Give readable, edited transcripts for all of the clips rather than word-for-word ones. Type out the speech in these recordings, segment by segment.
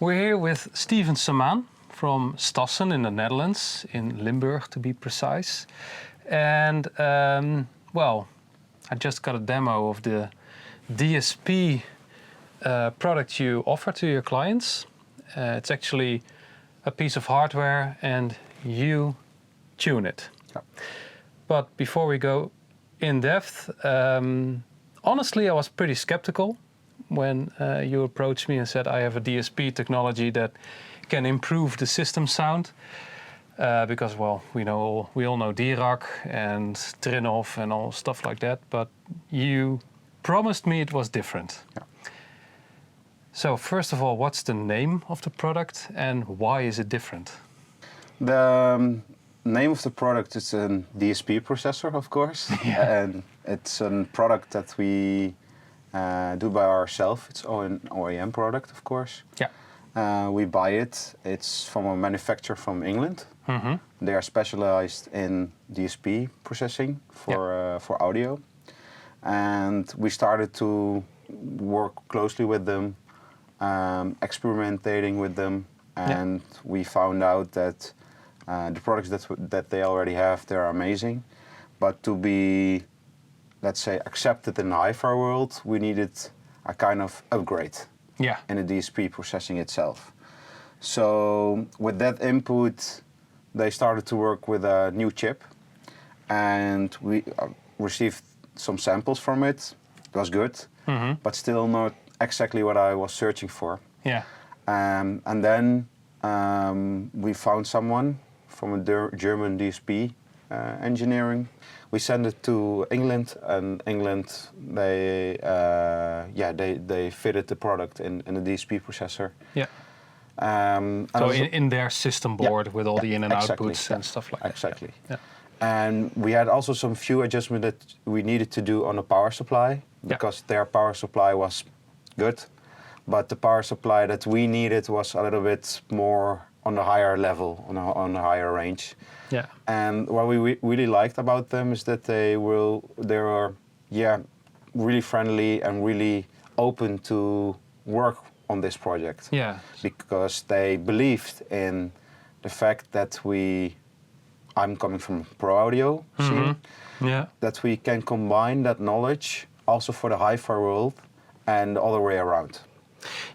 We're here with Steven Samaan from Stassen in the Netherlands, in Limburg to be precise. And well, I just got a demo of the DSP product you offer to your clients. It's actually a piece of hardware and you tune it. Yeah. But before we go in depth, honestly, I was pretty skeptical when you approached me and said, I have a DSP technology that can improve the system sound. Because, well, we all know DRAC and Trinov and all stuff like that, but you promised me it was different. Yeah. So first of all, what's the name of the product and why is it different? The name of the product is a DSP processor, of course, and it's a product that we do by ourselves. It's an OEM product, of course. Yeah. We buy it. It's from a manufacturer from England. Mm-hmm. They are specialized in DSP processing for audio, and we started to work closely with them, experimenting with them, and we found out that the products that they already have, they're amazing, but to be, let's say, accepted in the hi-fi world, we needed a kind of upgrade in the DSP processing itself. So with that input, they started to work with a new chip, and we received some samples from it. It was good, but still not exactly what I was searching for. Yeah. And then we found someone from a German DSP engineering. We sent it to England, and England they fitted the product in a DSP processor. Yeah. So in their system board with all the in and outputs and stuff like that. Exactly. Yeah. And we had also some few adjustments that we needed to do on the power supply, because their power supply was good, but the power supply that we needed was a little bit more on the higher level, on a higher range. Yeah. And what we really liked about them is that they were really friendly and really open to work on this project. Yeah. Because they believed in the fact that I'm coming from pro audio scene, that we can combine that knowledge also for the hi-fi world and the other way around.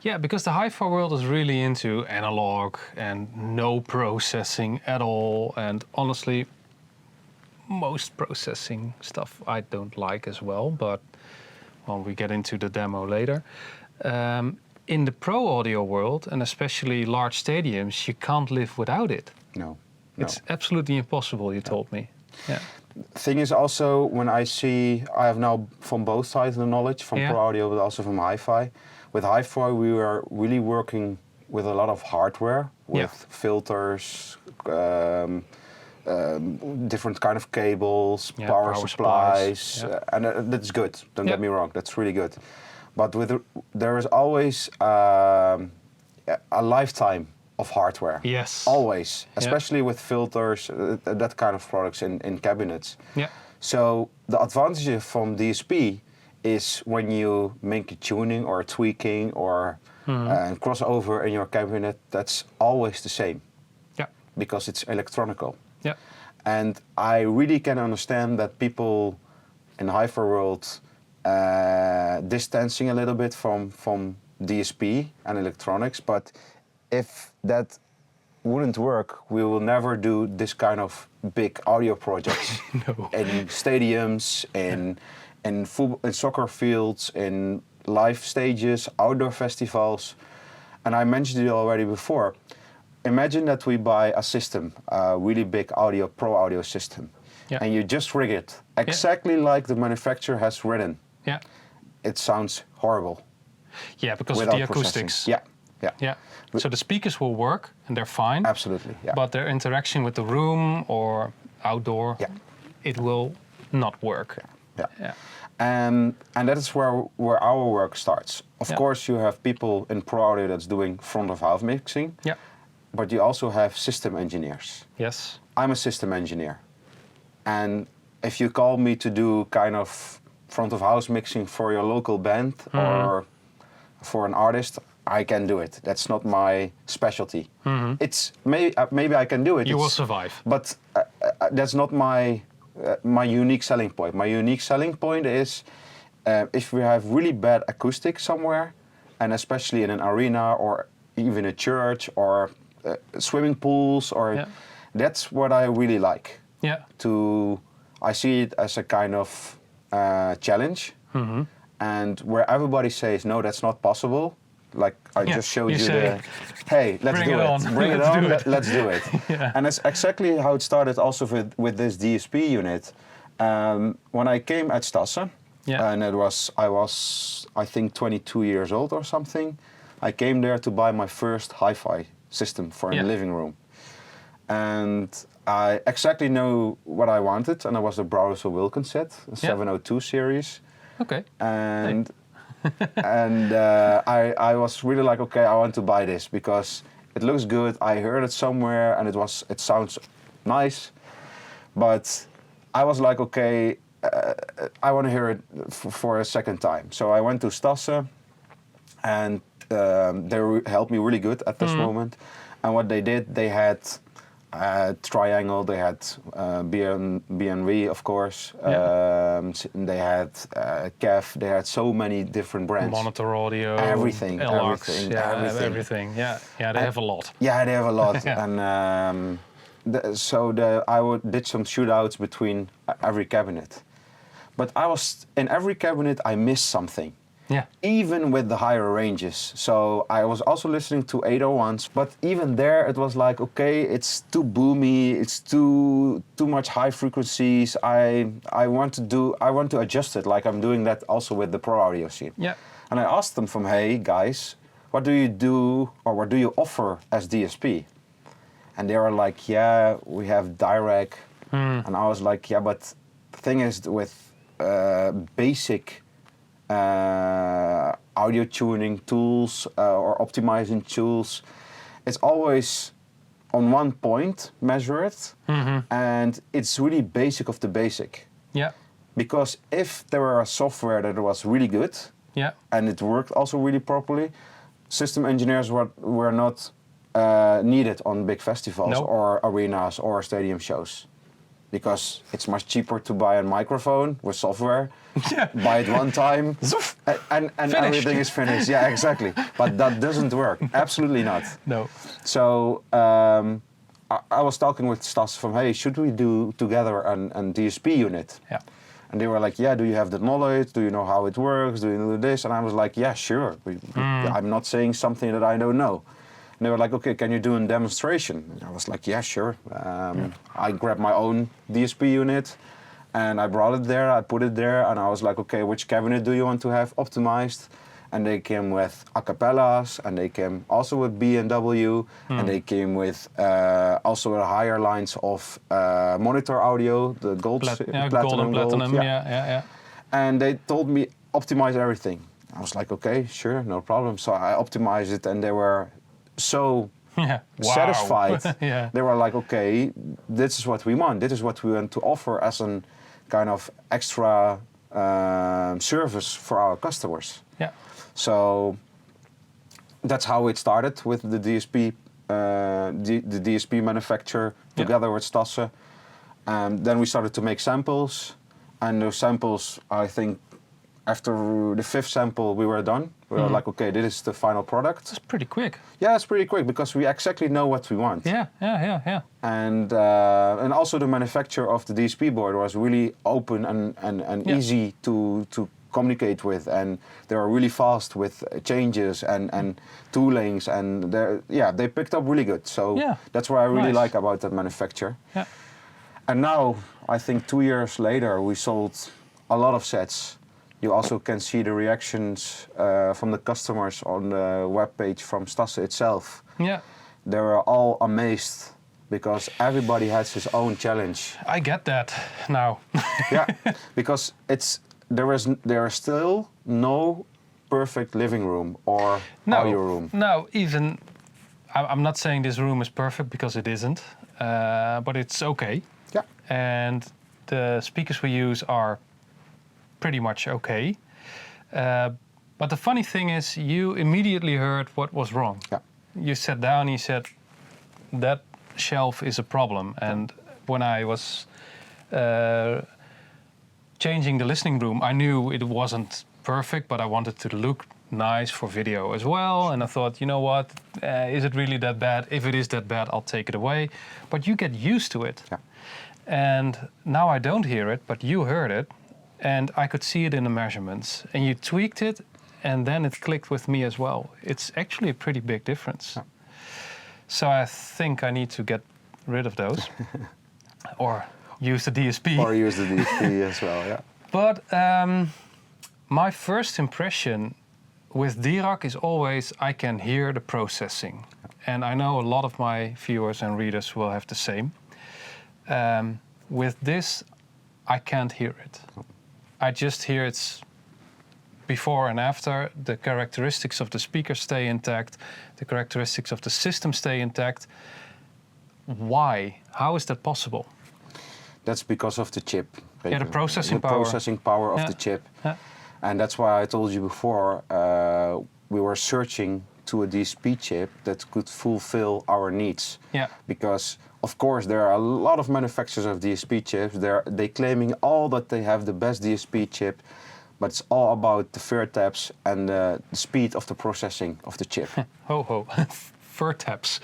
Yeah, because the hi-fi world is really into analog and no processing at all. And honestly, most processing stuff I don't like as well, but well, we get into the demo later. In the pro audio world, and especially large stadiums, you can't live without it. No. It's absolutely impossible, you told me. Yeah. Thing is also, when I have now from both sides the knowledge, from pro audio but also from hi-fi. With hi-fi, we were really working with a lot of hardware, with filters, different kind of cables, power supplies, and that's good. Don't get me wrong, that's really good. But there is always a lifetime of hardware. Yes. Always, especially with filters, that kind of products in cabinets. Yeah. So the advantage from DSP is when you make a tuning or a tweaking or crossover in your cabinet, that's always the same. Yeah. Because it's electronical. Yeah. And I really can understand that people in the hi-fi world distancing a little bit from DSP and electronics, but if that wouldn't work, we will never do this kind of big audio projects in stadiums, in soccer fields, in live stages, outdoor festivals. And I mentioned it already before. Imagine that we buy a system, a really big pro audio system, and you just rig it exactly like the manufacturer has written. Yeah. It sounds horrible. Yeah, because of the acoustics. Yeah. So the speakers will work and they're fine. Absolutely. Yeah. But their interaction with the room or outdoor, it will not work. Yeah. And that is where our work starts. Of course, you have people in pro audio that's doing front of house mixing. Yeah. But you also have system engineers. Yes. I'm a system engineer. And if you call me to do kind of front of house mixing for your local band or for an artist, I can do it. That's not my specialty. It's maybe I can do it. You will survive. But that's not my unique selling point. My unique selling point is if we have really bad acoustics somewhere, and especially in an arena or even a church or swimming pools, or that's what I really like. Yeah. I see it as a kind of challenge, and where everybody says no, that's not possible. Like I just showed you hey, let's do it. Bring it on. Let's do it. And that's exactly how it started. Also with this DSP unit. When I came at Stassen, and I was I think 22 years old or something. I came there to buy my first hi-fi system for in the living room, and I exactly know what I wanted, and it was a Browser Wilkins set, a 702 series. Okay. And and I was really like, okay, I want to buy this because it looks good. I heard it somewhere, and it sounds nice, but I was like, okay, I want to hear it for a second time. So I went to Stassen, and they helped me really good at this moment. And what they did, they had Triangle, they had BNV, of course. They had KEF. They had so many different brands. Monitor Audio, everything, LRX, everything. Yeah, they have a lot. Yeah, they have a lot. And I did some shootouts between every cabinet. But in every cabinet I missed something. Yeah. Even with the higher ranges. So I was also listening to 801s, but even there it was like, okay, it's too boomy, it's too much high frequencies. I want to adjust it, like I'm doing that also with the pro audio scene. Yeah. And I asked them from, hey guys, what do you do or what do you offer as DSP? And they were like, yeah, we have direct. And I was like, yeah, but the thing is with basic audio tuning tools or optimizing tools, it's always on one point measured, and it's really basic of the basic. Yeah. Because if there were a software that was really good, and it worked also really properly, system engineers were not needed on big festivals or arenas or stadium shows. Because it's much cheaper to buy a microphone with software, buy it one time, and everything is finished. Yeah, exactly. But that doesn't work. Absolutely not. No. So I was talking with Stassen from, hey, should we do together an DSP unit? Yeah. And they were like, yeah, do you have the knowledge? Do you know how it works? Do you know this? And I was like, yeah, sure. I'm not saying something that I don't know. And they were like, okay, can you do a demonstration? And I was like, yeah, sure. I grabbed my own DSP unit and I brought it there, I put it there, and I was like, okay, which cabinet do you want to have optimized? And they came with acapellas, and they came also with B&W, and they came with also with higher lines of monitor audio, the gold, platinum. Yeah. And they told me, optimize everything. I was like, okay, sure, no problem. So I optimized it, and they were so satisfied. They were like, okay, this is what we want. This is what we want to offer as a kind of extra service for our customers. Yeah. So that's how it started with the DSP, the DSP manufacturer together with Stassen. Then we started to make samples, and those samples, I think, after the 5th sample, we were done. We were like, okay, this is the final product. That's pretty quick. Yeah, it's pretty quick because we exactly know what we want. Yeah. And also the manufacturer of the DSP board was really open and easy to communicate with, and they were really fast with changes and toolings, and they picked up really good. So that's what I really like about that manufacturer. Yeah. And now, I think 2 years later, we sold a lot of sets. You also can see the reactions from the customers on the webpage from Stassen itself. Yeah. They were all amazed because everybody has his own challenge. I get that now. Yeah, because there is still no perfect living room or audio room. No, even I'm not saying this room is perfect because it isn't, but it's okay. Yeah. And the speakers we use are pretty much okay. But the funny thing is, you immediately heard what was wrong. Yeah. You sat down and you said, that shelf is a problem. And when I was changing the listening room, I knew it wasn't perfect, but I wanted to look nice for video as well. And I thought, you know what, is it really that bad? If it is that bad, I'll take it away. But you get used to it. Yeah. And now I don't hear it, but you heard it. And I could see it in the measurements. And you tweaked it, and then it clicked with me as well. It's actually a pretty big difference. Yeah. So I think I need to get rid of those. Or use the DSP. Or use the DSP as well, yeah. But my first impression with DRAC is always I can hear the processing. And I know a lot of my viewers and readers will have the same. With this, I can't hear it. I just hear it's before and after. The characteristics of the speaker stay intact. The characteristics of the system stay intact. Why? How is that possible? That's because of the chip. Yeah, the processing the power. processing power of the chip. Yeah. And that's why I told you before, we were searching to a DSP chip that could fulfill our needs. Yeah. Because, of course, there are a lot of manufacturers of DSP chips. They claiming all that they have the best DSP chip, but it's all about the fur taps and the speed of the processing of the chip. Ho ho. Fur taps.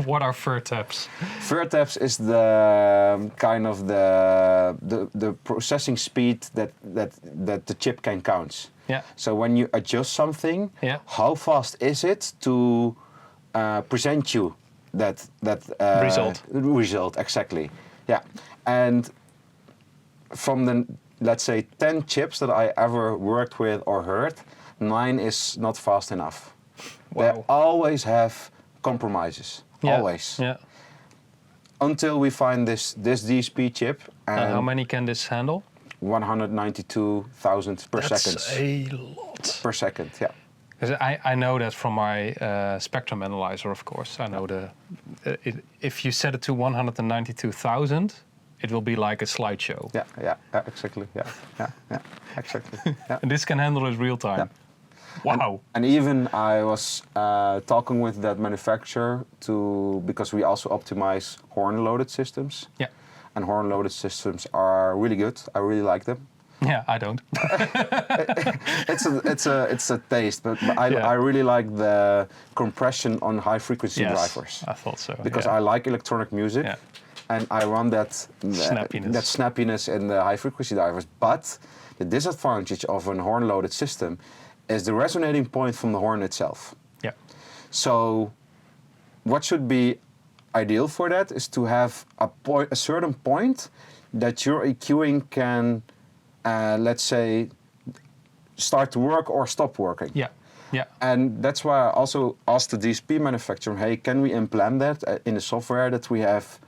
What are fur taps? Fur taps is the kind of the processing speed that the chip can count. Yeah. So when you adjust something, Yeah. how fast is it to present you that result exactly? Yeah. And from the, let's say, 10 chips that I ever worked with or heard, 9 is not fast enough. Wow. They always have compromises. Yeah. Always. Yeah. Until we find this DSP chip. And How many can this handle? 192,000 per second. That's a lot. Per second, yeah. 'Cause I know that from my spectrum analyzer, of course. I know if you set it to 192,000, it will be like a slideshow. Yeah, exactly. Yeah, exactly. Yeah. And this can handle it real time. Yeah. Wow. And even I was talking with that manufacturer because we also optimize horn-loaded systems. Yeah. And horn-loaded systems are really good. I really like them. Yeah, I don't. It's a taste, but I really like the compression on high-frequency drivers. I thought so. Because yeah. I like electronic music. Yeah. And I run that snappiness in the high-frequency drivers. But the disadvantage of a horn-loaded system is the resonating point from the horn itself. Yeah. So what should be ideal for that is to have a certain point that your EQing can, let's say, start to work or stop working. Yeah. Yeah. And that's why I also asked the DSP manufacturer, hey, can we implant that in the software that we have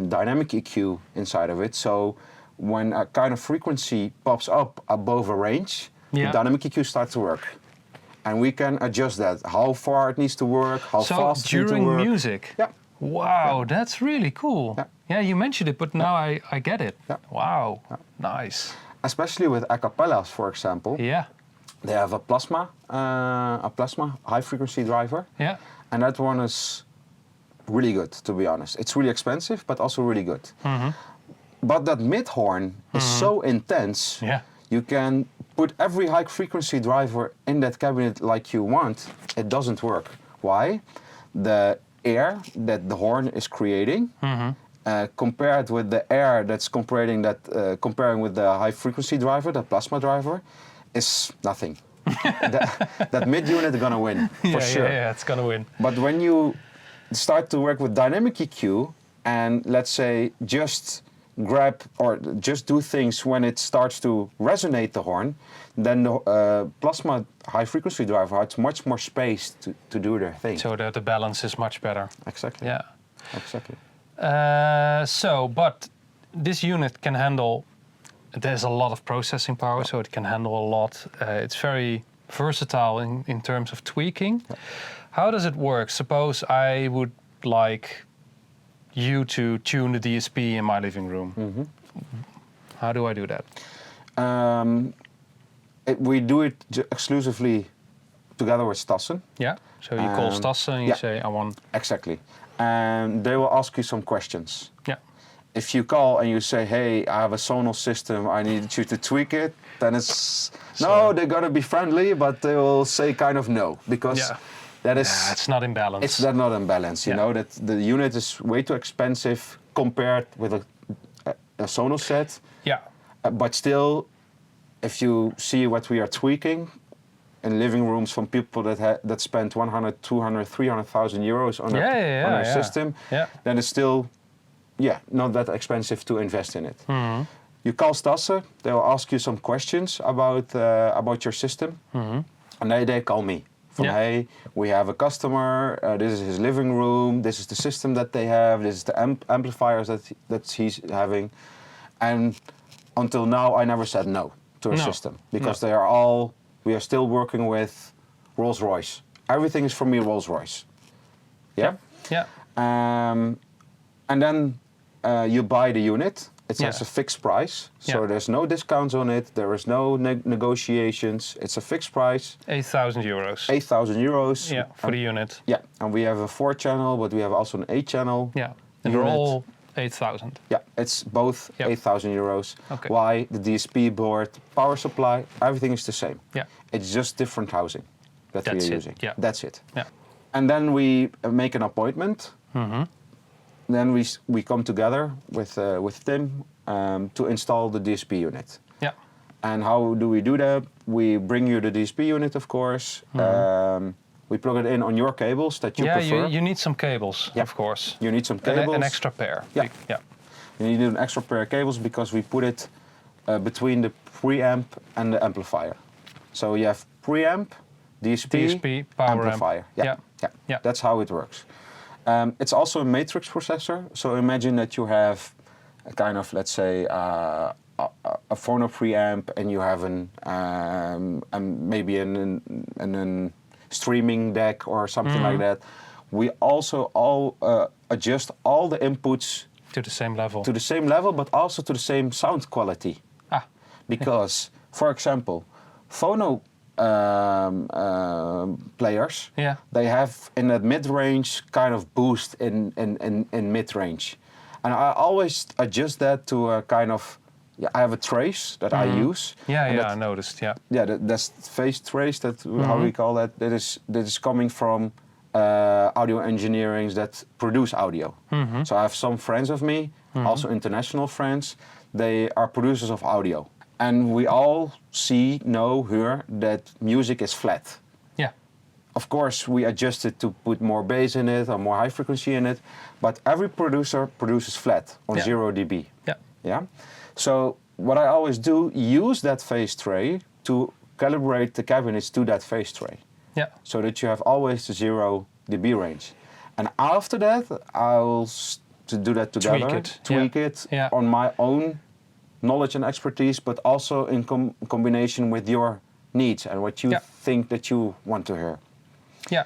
dynamic EQ inside of it? So when a kind of frequency pops up above a range, the dynamic EQ starts to work. And we can adjust that, how far it needs to work, how fast it needs to work. So during music? Yeah. Wow, that's really cool. Yeah. Yeah, you mentioned it, but now I get it. Yeah. Wow, nice. Especially with acapellas, for example. Yeah. They have a plasma high-frequency driver. Yeah. And that one is really good, to be honest. It's really expensive, but also really good. Mm-hmm. But that mid horn is so intense. Yeah. You can put every high-frequency driver in that cabinet like you want. It doesn't work. Why? The air that the horn is creating, compared with the air that's comparing with the high-frequency driver, the plasma driver, is nothing. that mid unit is gonna win for sure. Yeah, it's gonna win. But when you start to work with dynamic EQ and let's say just grab or just do things when it starts to resonate the horn, then the plasma high-frequency driver has much more space to do their thing. So that the balance is much better. Exactly. Yeah. Exactly. But this unit can handle, there's a lot of processing power, so it can handle a lot. It's very versatile in terms of tweaking. Yeah. How does it work? Suppose I would like you to tune the DSP in my living room. Mm-hmm. How do I do that? We do it exclusively together with Stassen. Yeah. So you call Stassen and you say, I want... Exactly. And they will ask you some questions. Yeah. If you call and you say, hey, I have a Sonos system, I need you to tweak it, then it's, no, they're going to be friendly, but they will say kind of no, because that is... it's not in balance. It's not in balance, you know, that the unit is way too expensive compared with a Sonos set. Yeah. But still, if you see what we are tweaking in living rooms from people that spend 100, 200, 300,000 euros on a system, then it's still, not that expensive to invest in it. Mm-hmm. You call Stassen, they will ask you some questions about your system, and they call me. Hey, we have a customer, this is his living room, this is the system that they have, this is the amplifiers that he's having. And until now, I never said no to a system, because we are still working with Rolls-Royce. Everything is from me Rolls-Royce. Yeah? Yeah. And then you buy the unit. It has a fixed price, so there's no discounts on it. There is no negotiations. It's a fixed price. 8,000 euros. 8,000 euros. Yeah, for the unit. Yeah, and we have a 4-channel, but we have also an 8-channel. Yeah, and they're all 8,000. Yeah, it's both 8,000 euros. Okay. Why? The DSP board, power supply, everything is the same. Yeah. It's just different housing that we are using. Yeah. That's it. Yeah. And then we make an appointment. Mm-hmm. Then we come together with Tim to install the DSP unit. Yeah. And how do we do that? We bring you the DSP unit, of course. Mm-hmm. We plug it in on your cables that you prefer. You need some cables, of course. You need some cables. An extra pair. Yeah. Yeah. You need an extra pair of cables because we put it between the preamp and the amplifier. So you have preamp, DSP, power amplifier. Amp. Yeah. That's how it works. It's also a matrix processor, so imagine that you have a kind of, let's say, a phono preamp, and you have maybe an streaming deck or something like that. We also adjust all the inputs to the same level. To the same level, but also to the same sound quality. Because, for example, phono players, they have in that mid-range kind of boost in mid-range. And I always adjust that to a kind of, I have a trace that I use. I noticed, that's phase trace, how we call that. That is coming from audio engineerings that produce audio. So I have some friends of me, also international friends, they are producers of audio. And we all hear that music is flat. Yeah. Of course, we adjust it to put more bass in it or more high frequency in it, but every producer produces flat on 0 dB. Yeah. So what I always do, use that phase tray to calibrate the cabinets to that phase tray. Yeah. So that you have always the 0 dB range. And after that, I will do that together, tweak it on my own knowledge and expertise, but also in combination with your needs and what you think that you want to hear. Yeah.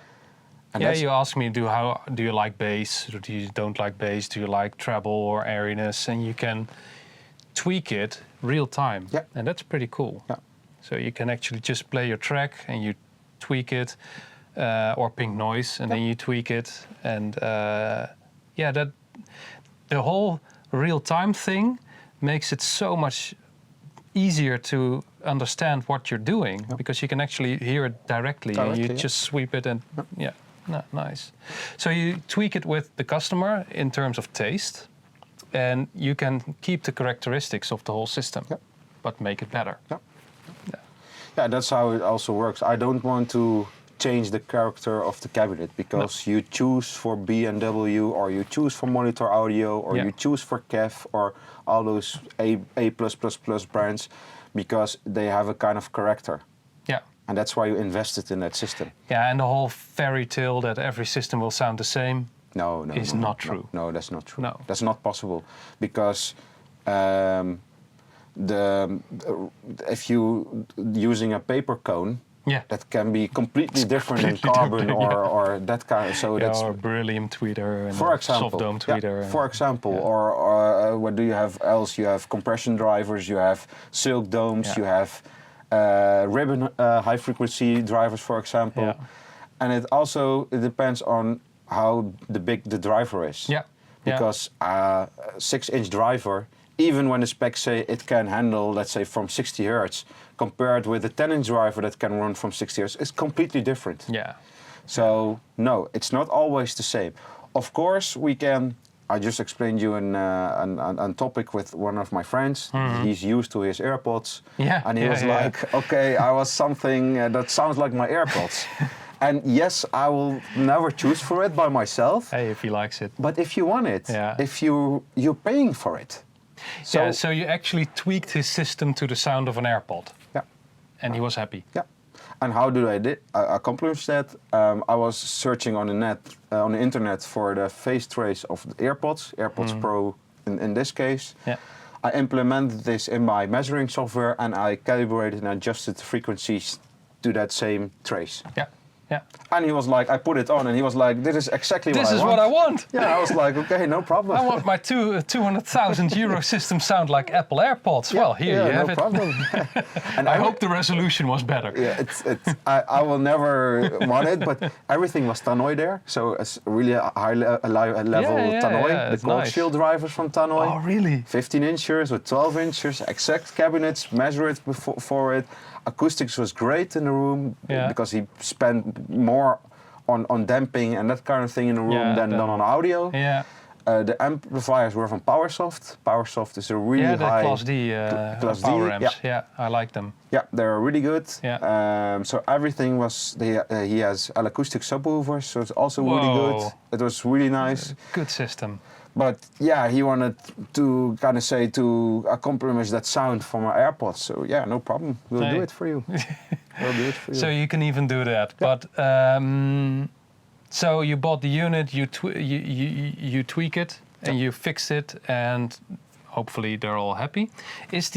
And you ask me, do you like bass, or do you don't like bass? Do you like treble or airiness? And you can tweak it real time. Yeah. And that's pretty cool. Yeah. So you can actually just play your track and you tweak it, or pink noise, and then you tweak it. And that the whole real time thing makes it so much easier to understand what you're doing, because you can actually hear it directly and you just sweep it and nice. So you tweak it with the customer in terms of taste, and you can keep the characteristics of the whole system, but make it better. Yeah, that's how it also works. I don't want to change the character of the cabinet because you choose for B&W, or you choose for Monitor Audio, or you choose for KEF, or all those A++ brands, because they have a kind of character. Yeah. And that's why you invested in that system. Yeah, and the whole fairy tale that every system will sound the same is not true. No, that's not true. No. That's not possible, because if you using a paper cone, that can be completely different in carbon or that kind of, so that's or beryllium tweeter and soft dome tweeter. For example, or what do you have else? You have compression drivers, you have silk domes, you have ribbon high frequency drivers, for example. Yeah. And it depends on how big the driver is. Yeah. Because a 6-inch driver, even when the specs say it can handle, let's say, from 60 hertz, compared with a 10-inch driver that can run from 60 hertz, it's completely different. Yeah. So no, it's not always the same. Of course, we can. I just explained you a topic with one of my friends. Mm-hmm. He's used to his AirPods, and he was like, "Okay, I was something that sounds like my AirPods." And yes, I will never choose for it by myself. Hey, if he likes it. But if you want it, if you're paying for it. So you actually tweaked his system to the sound of an AirPod. Yeah. And he was happy. Yeah. And how do I accomplish that? I was searching on the internet for the phase trace of the AirPods Pro in this case. Yeah. I implemented this in my measuring software and I calibrated and adjusted the frequencies to that same trace. Yeah. Yeah. And he was like, I put it on, and he was like, this is exactly what I want. Yeah, I was like, okay, no problem. I want my 200,000 euro system sound like Apple AirPods. Well, here you have no it. problem. And I hope the resolution was better. Yeah, I will never want it, but everything was Tannoy there, so it's really a high level Tannoy. The cold shield drivers from Tannoy. Oh, really? 15 inches with 12 inches, exact cabinets, measure it for it. Acoustics was great in the room because he spent more on damping and that kind of thing in the room than on audio. Yeah. The amplifiers were from PowerSoft. PowerSoft is a really high... Class D power amps. Yeah, I like them. Yeah, they're really good. Yeah. So everything was... he has acoustic subwoofers, so it's also really good. It was really nice. Good system. But yeah, he wanted to kind of say to accomplish that sound from our AirPods. So yeah, no problem. We'll do it for you. We'll do it for you. So you can even do that. Yeah. But so you bought the unit, you tweak it, and you fix it, and hopefully they're all happy. Is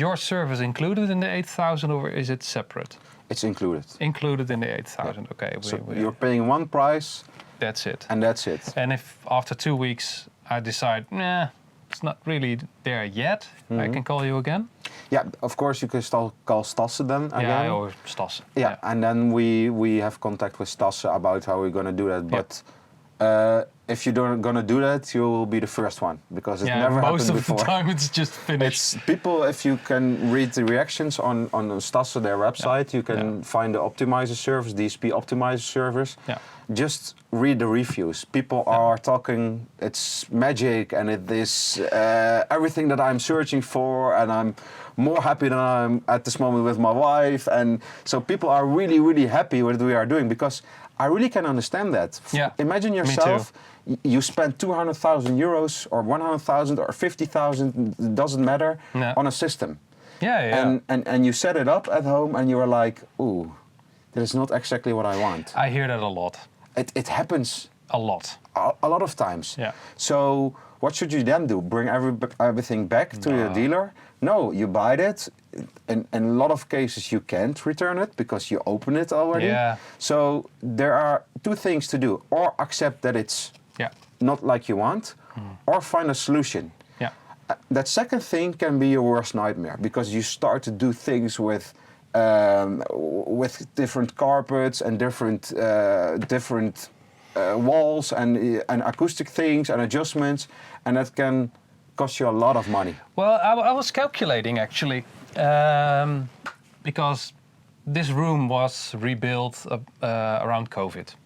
your service included in the 8,000 or is it separate? It's included. Included in the 8,000. Okay. So you're paying one price. That's it. And that's it. And if after 2 weeks I decide, nah, it's not really there yet, I can call you again? Yeah, of course you can call Stassen then again. Yeah, or Stassen. Yeah, and then we have contact with Stassen about how we're going to do that. But if you're going to do that, you will be the first one because it never happened before. Most of the time it's just finished. It's people, if you can read the reactions on Stassen, their website, you can find the optimizer service, DSP optimizer service. Yeah. Just read the reviews. People are talking, it's magic and it is everything that I'm searching for, and I'm more happy than I'm at this moment with my wife. And so people are really, really happy with what we are doing because I really can understand that. Yeah. Imagine yourself, you spend 200,000 euros or 100,000 or 50,000, it doesn't matter, on a system. Yeah. And you set it up at home and you are like, ooh, that is not exactly what I want. I hear that a lot. It happens a lot. A lot of times. Yeah. So what should you then do? Bring everything back to your dealer? No, you buy it. In a lot of cases you can't return it because you open it already. Yeah. So there are two things to do. Or accept that it's not like you want, or find a solution. Yeah. That second thing can be your worst nightmare because you start to do things with different carpets and different walls and acoustic things and adjustments, and that can cost you a lot of money. Well, I was calculating actually, because this room was rebuilt around COVID.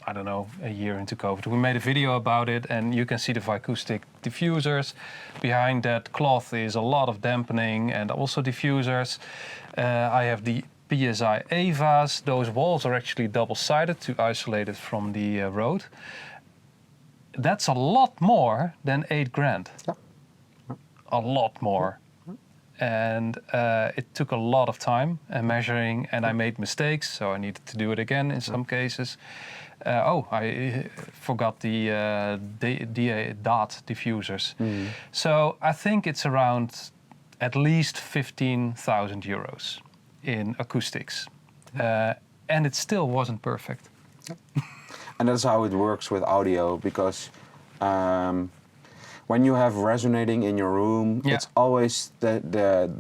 I don't know, a year into COVID. We made a video about it, and you can see the acoustic diffusers. Behind that cloth is a lot of dampening and also diffusers. I have the PSI EVAs. Those walls are actually double-sided to isolate it from the road. That's a lot more than 8 grand. Yeah. A lot more. And it took a lot of time and measuring, and I made mistakes, so I needed to do it again in some cases. I forgot the DAT diffusers. So I think it's around at least 15,000 euros in acoustics. And it still wasn't perfect. And that's how it works with audio, because when you have resonating in your room, it's always the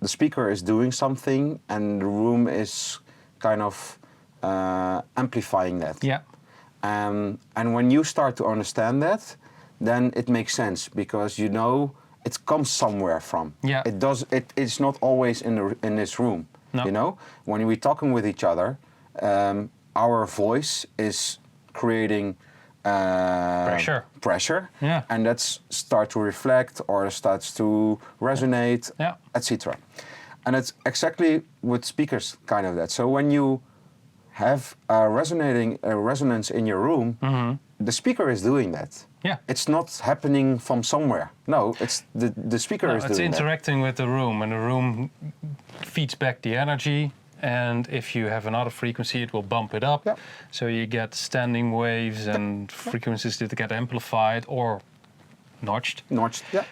the speaker is doing something and the room is kind of amplifying that. Yeah. And when you start to understand that, then it makes sense because you know it comes somewhere from. Yeah. It's not always in this room. No. You know, when we're talking with each other, our voice is creating pressure, yeah. and that starts to reflect or starts to resonate, yeah. etc. And it's exactly with speakers kind of that. So when you have a resonance in your room, the speaker is doing that. Yeah. It's not happening from somewhere. No, it's the speaker is doing that. It's interacting with the room, and the room feeds back the energy. And if you have another frequency, it will bump it up. Yeah. So you get standing waves and frequencies that get amplified or notched. Yeah.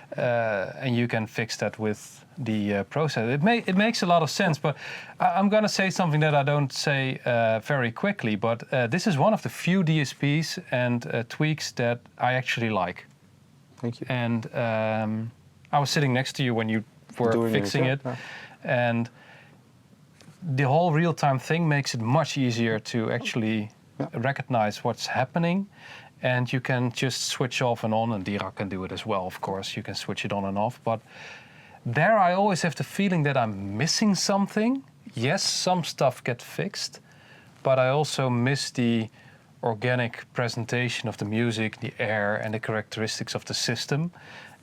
And you can fix that with the process. It makes a lot of sense, but I'm going to say something that I don't say very quickly, but this is one of the few DSPs and tweaks that I actually like. Thank you. And I was sitting next to you when you were fixing it. Yeah. And the whole real-time thing makes it much easier to actually recognize what's happening. And you can just switch off and on, and Dirac can do it as well, of course. You can switch it on and off. But there I always have the feeling that I'm missing something. Yes, some stuff gets fixed, but I also miss the organic presentation of the music, the air, and the characteristics of the system.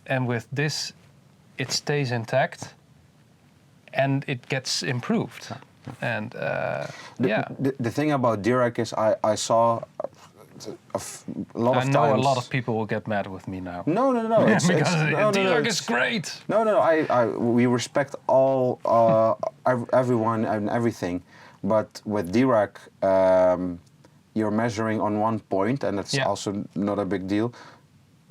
And with this, it stays intact, and it gets improved. And the thing about Dirac is I saw a lot of times. I know a lot of people will get mad with me now. No. Dirac is great. No. We respect all everyone and everything, but with Dirac, you're measuring on one point, and that's also not a big deal.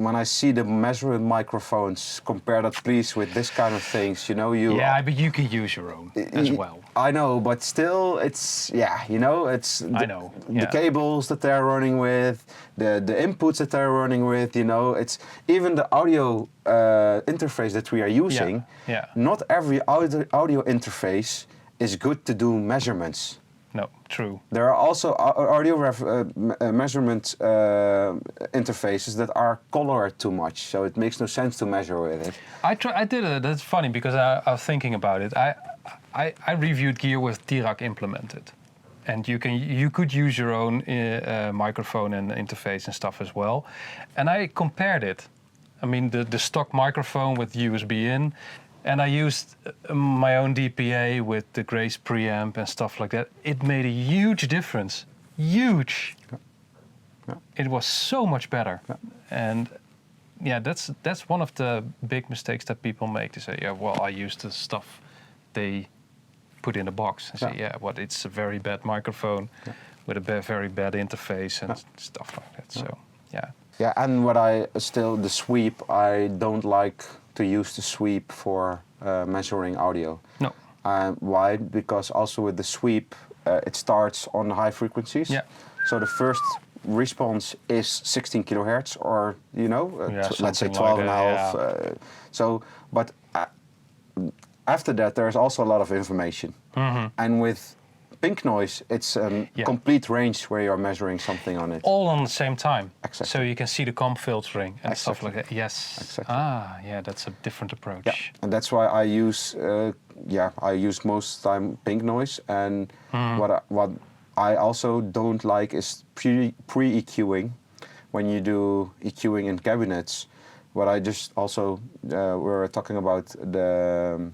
When I see the measurement microphones, compare that please with this kind of things, you know, Yeah, but you can use your own as well. I know, but still, it's the cables that they're running with, the inputs that they're running with, you know, it's even the audio interface that we are using. Yeah. Not every audio interface is good to do measurements. No, true. There are also audio measurement interfaces that are colored too much, so it makes no sense to measure with it. I did it. That's funny because I was thinking about it. I reviewed gear with Dirac implemented, and you could use your own microphone and interface and stuff as well. And I compared it. I mean, the stock microphone with USB in. And I used my own DPA with the Grace preamp and stuff like that. It made a huge difference. Huge. Yeah. It was so much better. Yeah. And that's one of the big mistakes that people make. They say, I use the stuff they put in the box. I say, it's a very bad microphone with a very bad interface and stuff like that. So, Yeah, and the sweep, I don't like to use the sweep for measuring audio. No. Why? Because also with the sweep, it starts on high frequencies. Yeah. So the first response is 16 kilohertz, or let's say 12 and a half. But after that, there's also a lot of information. Mm-hmm. And with pink noise, it's a complete range where you're measuring something on it. All on the same time. Exactly. So you can see the comp filtering and stuff like that. Yes. Exactly. That's a different approach. Yeah. And that's why I use most of the time pink noise. And what I also don't like is pre-EQing. When you do EQing in cabinets, what I just also we're talking about the.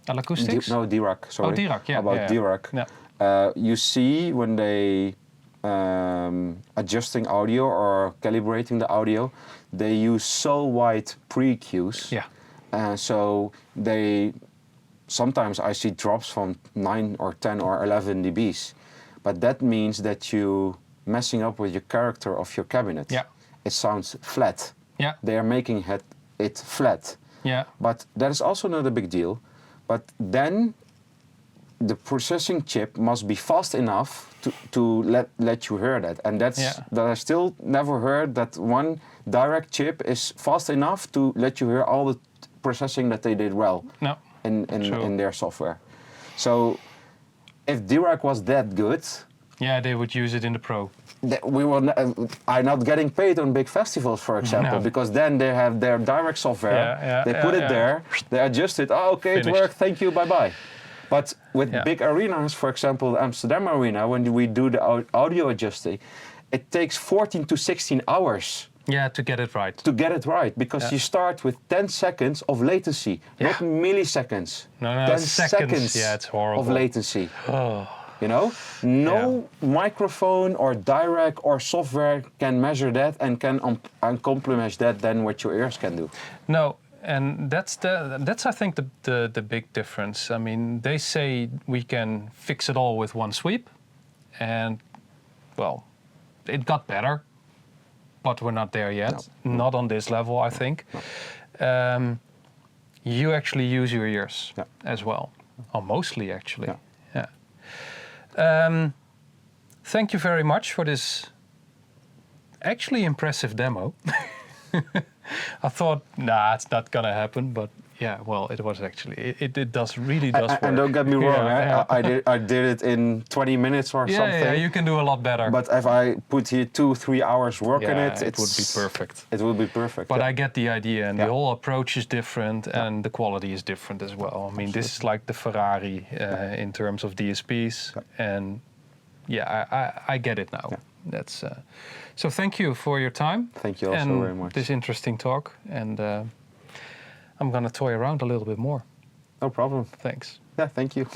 Acoustics? Dirac, sorry. Oh, Dirac, Dirac. Yeah. You see when they adjusting audio or calibrating the audio, they use so wide pre-EQs. Yeah. So sometimes I see drops from 9 or 10 or 11 dBs. But that means that you messing up with your character of your cabinet. Yeah. It sounds flat. Yeah. They are making it flat. Yeah. But that is also not a big deal. But then the processing chip must be fast enough to let you hear that. And that I still never heard that one direct chip is fast enough to let you hear all the processing that they did well. No. in their software. So if Dirac was that good, yeah, they would use it in the Pro. We are not getting paid on big festivals, for example, because then they have their direct software. They put it there, they adjust it. Oh, okay, Finished. it worked. Thank you. Bye bye. But with big arenas, for example, the Amsterdam Arena, when we do the audio adjusting, it takes 14 to 16 hours. Yeah, to get it right. To get it right, because you start with 10 seconds of latency, not milliseconds. No, 10 seconds. Yeah, it's horrible. Of latency. Oh. You know, no microphone or direct or software can measure that and can complement that than what your ears can do. No, and that's I think the big difference. I mean, they say we can fix it all with one sweep, and well, it got better, but we're not there yet. No. Not on this level, I think. No. You actually use your ears as well, or mostly actually. Yeah. Thank you very much for this actually impressive demo. I thought, nah, it's not gonna happen, but yeah, well, it was actually. It really does work. And don't get me wrong, I did it in 20 minutes or something. Yeah, you can do a lot better. But if I put here 2-3 hours work in it, it would be perfect. It would be perfect. But I get the idea, and the whole approach is different, and the quality is different as well. I mean, this is like the Ferrari in terms of DSPs, and I get it now. That's so. Thank you for your time. Thank you also very much. This interesting talk, and I'm gonna toy around a little bit more. No problem. Thanks. Yeah, thank you.